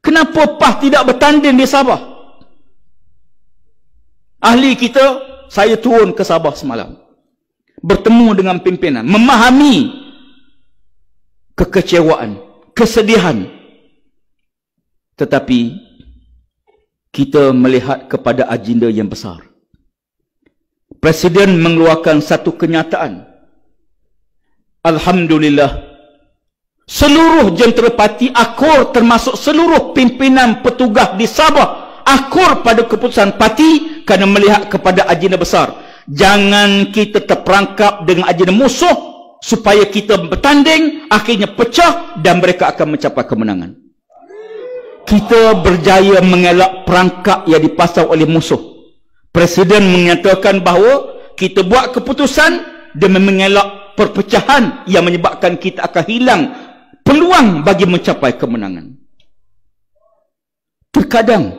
Kenapa PAS tidak bertanding di Sabah? Ahli kita, saya turun ke Sabah semalam. Bertemu dengan pimpinan. Memahami kekecewaan, kesedihan. Tetapi, kita melihat kepada agenda yang besar. Presiden mengeluarkan satu kenyataan. Alhamdulillah, seluruh jentera parti akur, termasuk seluruh pimpinan petugas di Sabah akur pada keputusan parti kerana melihat kepada agenda besar. Jangan kita terperangkap dengan agenda musuh supaya kita bertanding, akhirnya pecah dan mereka akan mencapai kemenangan. Kita berjaya mengelak perangkap yang dipasang oleh musuh. Presiden menyatakan bahawa kita buat keputusan demi mengelak perpecahan yang menyebabkan kita akan hilang peluang bagi mencapai kemenangan. Terkadang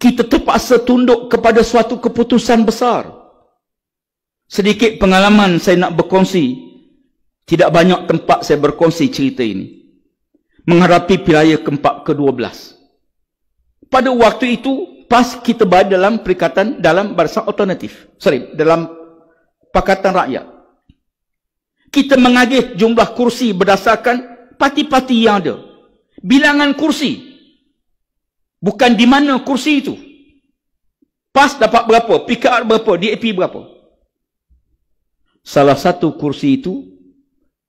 kita terpaksa tunduk kepada suatu keputusan besar. Sedikit pengalaman saya nak berkongsi. Tidak banyak tempat saya berkongsi cerita ini. Menghadapi pilihan ke-12. Pada waktu itu, PAS kita berada dalam perikatan, dalam barisan alternatif. Dalam Pakatan Rakyat. Kita mengagih jumlah kursi berdasarkan parti-parti yang ada. Bilangan kursi. Bukan di mana kursi itu. PAS dapat berapa, PKR berapa, DAP berapa. Salah satu kursi itu,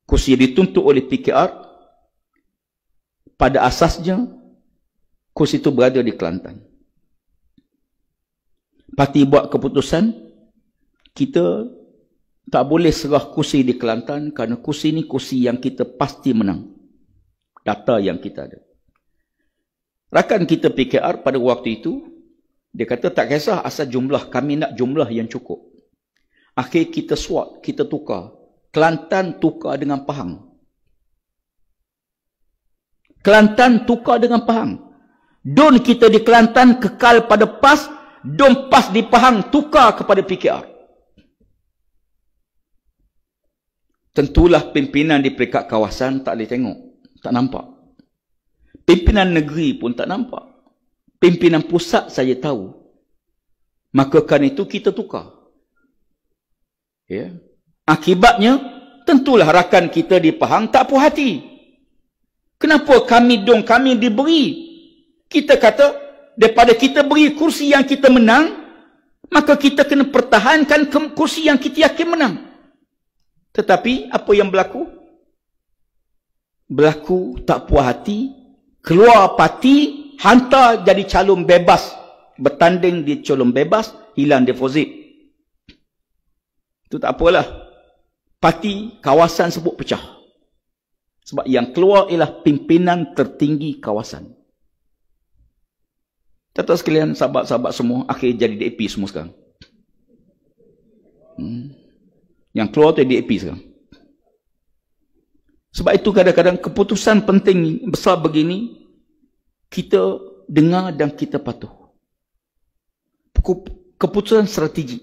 kursi yang dituntut oleh PKR, pada asasnya, kursi itu berada di Kelantan. Parti buat keputusan, kita tak boleh serah kursi di Kelantan kerana kursi ini kursi yang kita pasti menang. Data yang kita ada. Rakan kita PKR pada waktu itu, dia kata tak kisah asal jumlah, kami nak jumlah yang cukup. Akhir kita swap, kita tukar. Kelantan tukar dengan Pahang. Kelantan tukar dengan Pahang. Don kita di Kelantan kekal pada PAS, don PAS di Pahang tukar kepada PKR. Tentulah pimpinan di peringkat kawasan tak boleh tengok, tak nampak. Pimpinan negeri pun tak nampak. Pimpinan pusat saja tahu. Maka kerana itu kita tukar. Ya. Akibatnya, tentulah rakan kita di Pahang tak puas hati. Kenapa kami diberi? Kita kata, daripada kita beri kursi yang kita menang, maka kita kena pertahankan kursi yang kita yakin menang. Tetapi, apa yang berlaku? Berlaku tak puas hati, keluar parti, hantar jadi calon bebas. Bertanding di calon bebas, hilang deposit. Itu tak apalah. Parti, kawasan sebut pecah. Sebab yang keluar ialah pimpinan tertinggi kawasan. Tuan-tuan sekalian, sahabat-sahabat semua, akhir jadi DAP semua sekarang. Yang keluar tu DAP sekarang. Sebab itu kadang-kadang keputusan penting besar begini, kita dengar dan kita patuh. Keputusan strategi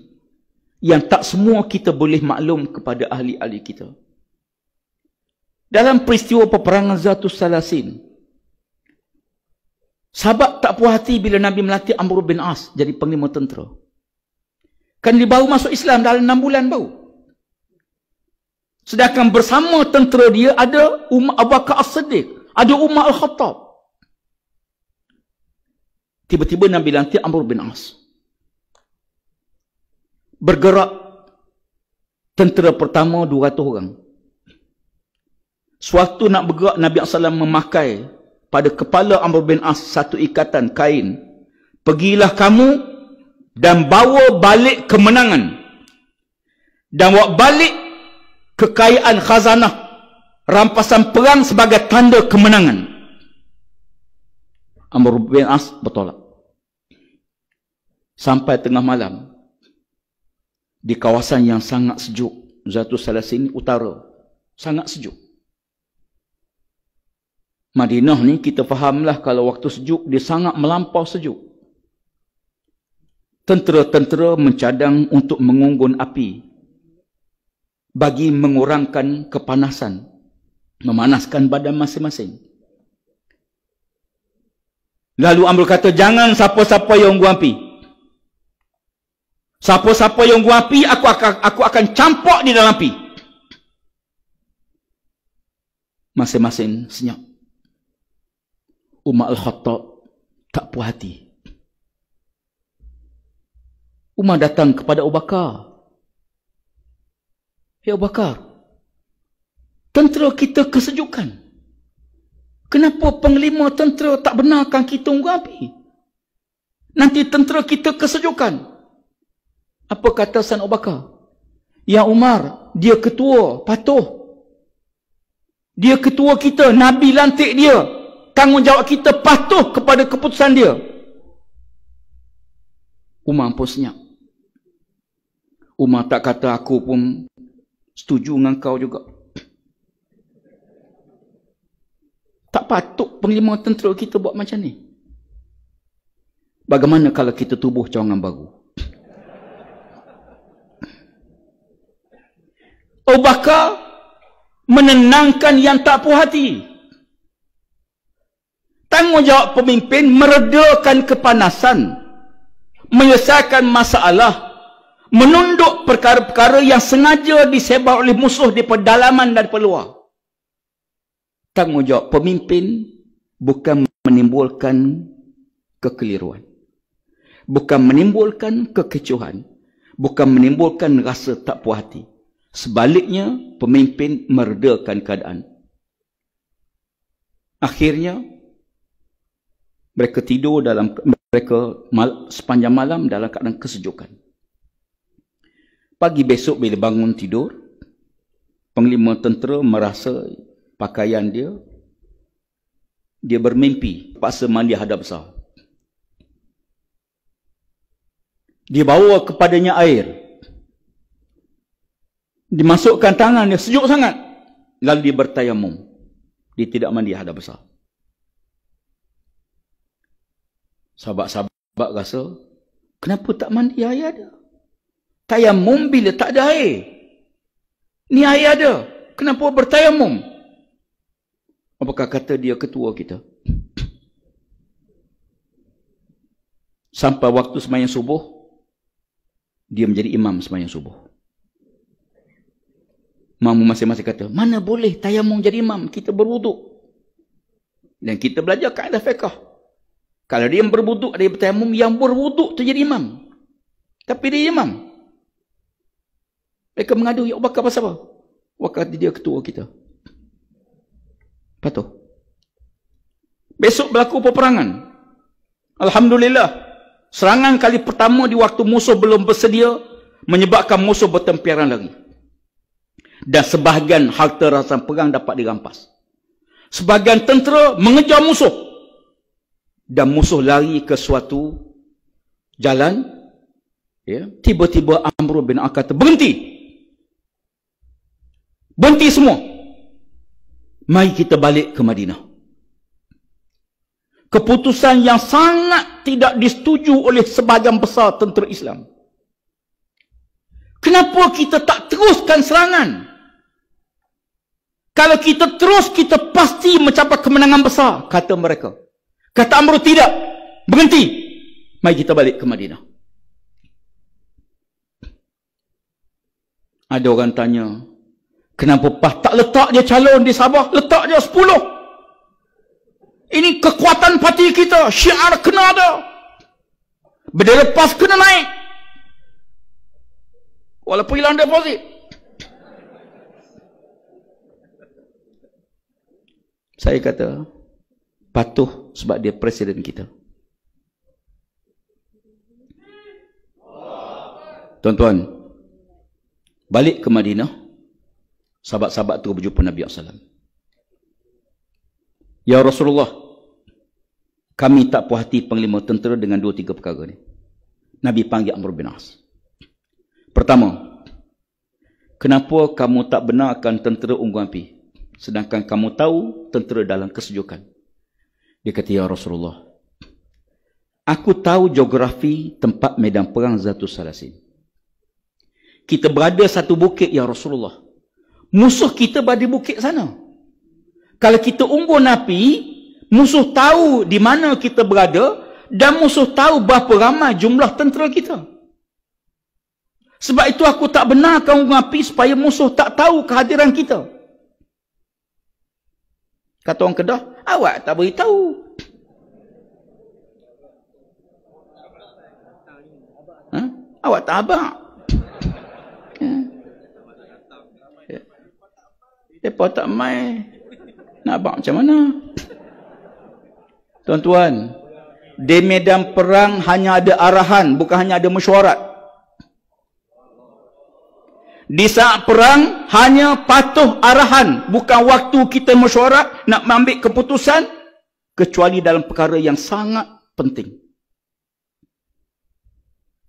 yang tak semua kita boleh maklum kepada ahli-ahli kita. Dalam peristiwa peperangan Zatus Salasin, sahabat tak puas hati bila Nabi melatih Amr bin As jadi panglima tentera. Kan dia baru masuk Islam dalam 6 bulan baru. Sedangkan bersama tentera dia ada Umar Abu Bakar As-Siddiq, ada Umar Al-Khattab. Tiba-tiba Nabi lantik Amr bin As. Bergerak tentera pertama 200 orang. Suatu nak bergerak, Nabi SAW memakai pada kepala Amr bin As satu ikatan kain. Pergilah kamu dan bawa balik kemenangan. Dan bawa balik kekayaan khazanah, rampasan perang sebagai tanda kemenangan. Amr bin As bertolak. Sampai tengah malam, di kawasan yang sangat sejuk, Zatus Salasin utara, sangat sejuk. Madinah ni kita fahamlah kalau waktu sejuk, dia sangat melampau sejuk. Tentera-tentera mencadang untuk mengunggun api bagi mengurangkan kepanasan, memanaskan badan masing-masing. Lalu Amr kata, jangan siapa-siapa yang gua api. Siapa-siapa yang gua api, aku akan campak di dalam api. Masing-masing senyap. Umar Al-Khattab tak puas hati. Umar datang kepada Abu Bakar. Ya Abu Bakar, tentera kita kesejukan. Kenapa panglima tentera tak benarkan kita unggun api? Nanti tentera kita kesejukan. Apa kata San Abu Bakar? Ya Umar, dia ketua, patuh. Dia ketua kita, Nabi lantik dia. Tanggungjawab kita patuh kepada keputusan dia. Umar pun senyap. Umar tak kata aku pun setuju dengan kau juga. Tak patut panglima tentera kita buat macam ni. Bagaimana kalau kita tubuh cawangan baru? Abu Bakar menenangkan yang tak puas hati. Tanggungjawab pemimpin meredakan kepanasan, menyelesaikan masalah, menunduk perkara-perkara yang sengaja disebar oleh musuh di pedalaman dan peluar. Tanggungjawab pemimpin bukan menimbulkan kekeliruan, bukan menimbulkan kekecohan, bukan menimbulkan rasa tak puas hati. Sebaliknya, pemimpin meredakan keadaan. Akhirnya, mereka tidur sepanjang malam dalam keadaan kesejukan. Pagi besok bila bangun tidur, panglima tentera merasa pakaian dia bermimpi, paksa mandi hadap besar. Dia bawa kepadanya air. Dimasukkan tangan dia, sejuk sangat. Lalu dia bertayamum. Dia tidak mandi hadap besar. Sahabat-sahabat rasa, kenapa tak mandi air ada? Tayamum bila tak ada air. Ni air ada. Kenapa bertayamum? Apakah kata dia ketua kita? Sampai waktu sembahyang subuh, dia menjadi imam sembahyang subuh. Makmum masing-masing kata, mana boleh tayamum jadi imam? Kita berwuduk. Dan kita belajar kaedah fiqh. Kalau dia yang berwuduk, dia bertayamum, yang berwuduk tu jadi imam. Tapi dia imam. Mereka mengadu, ya Abu Bakar pasal apa? Waktu dia ketua kita. Patuh. Besok berlaku peperangan. Alhamdulillah. Serangan kali pertama di waktu musuh belum bersedia, menyebabkan musuh bertempiaran lagi. Dan sebahagian harta rampasan perang dapat dirampas. Sebahagian tentera mengejar musuh. Dan musuh lari ke suatu jalan. Ya. Tiba-tiba Amr bin As kata, berhenti. Berhenti semua. Mari kita balik ke Madinah. Keputusan yang sangat tidak disetujui oleh sebahagian besar tentera Islam. Kenapa kita tak teruskan serangan? Kalau kita terus, kita pasti mencapai kemenangan besar, kata mereka. Kata Amr, tidak. Berhenti. Mari kita balik ke Madinah. Ada orang tanya, kenapa PAS tak letak dia calon di Sabah? Letak dia 10. Ini kekuatan parti kita. Syiar kena ada. Bendera PAS kena naik. Walaupun hilang deposit. Saya kata, patuh sebab dia presiden kita. Tuan-tuan, balik ke Madinah, sahabat-sahabat tu berjumpa Nabi SAW. Ya Rasulullah, kami tak puas hati panglima tentera dengan 2-3 perkara ni. Nabi panggil Amr bin As. Pertama, kenapa kamu tak benarkan tentera unggun api? Sedangkan kamu tahu tentera dalam kesejukan. Dia kata, ya Rasulullah, aku tahu geografi tempat medan perang Zatus Salasin. Kita berada satu bukit, ya Rasulullah. Musuh kita berada di bukit sana. Kalau kita unggun api, Musuh tahu di mana kita berada dan musuh tahu berapa ramai jumlah tentera kita. Sebab itu aku tak benarkan orang api supaya musuh tak tahu kehadiran kita. Kata orang Kedah, awak tak beritahu. Awak tak abang. Mereka tak main. Nak abang macam mana? Tuan-tuan, di medan perang hanya ada arahan, bukan hanya ada mesyuarat. Di saat perang hanya patuh arahan, bukan waktu kita mesyuarat nak ambil keputusan, kecuali dalam perkara yang sangat penting.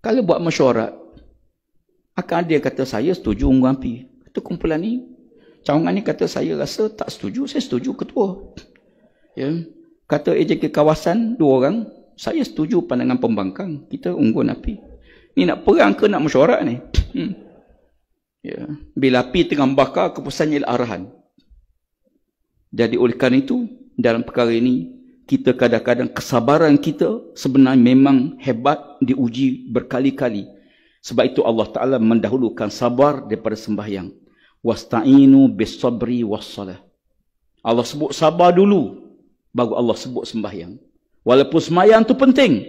Kalau buat mesyuarat, akan ada yang kata saya setuju unggun api. Kata kumpulan ni, cawangan ni kata saya rasa tak setuju, saya setuju ketua. Ya. Kata AJK kawasan, 2 orang, saya setuju pandangan pembangkang, kita unggun api. Ni nak perang ke nak mesyuarat ni? Ya. Bila api tengah membakar, keputusannya ialah arahan. Jadi oleh kerana itu, dalam perkara ini, kita kadang-kadang kesabaran kita sebenarnya memang hebat, diuji berkali-kali. Sebab itu Allah Ta'ala mendahulukan sabar daripada sembahyang. Wasta'inu bis-sabri was-salah. Allah sebut sabar dulu, baru Allah sebut sembahyang. Walaupun sembahyang tu penting,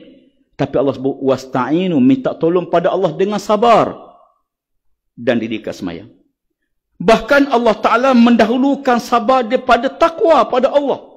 tapi Allah sebut wasta'inu, minta tolong pada Allah dengan sabar dan didirikan sembahyang. Bahkan Allah Ta'ala mendahulukan sabar daripada takwa pada Allah.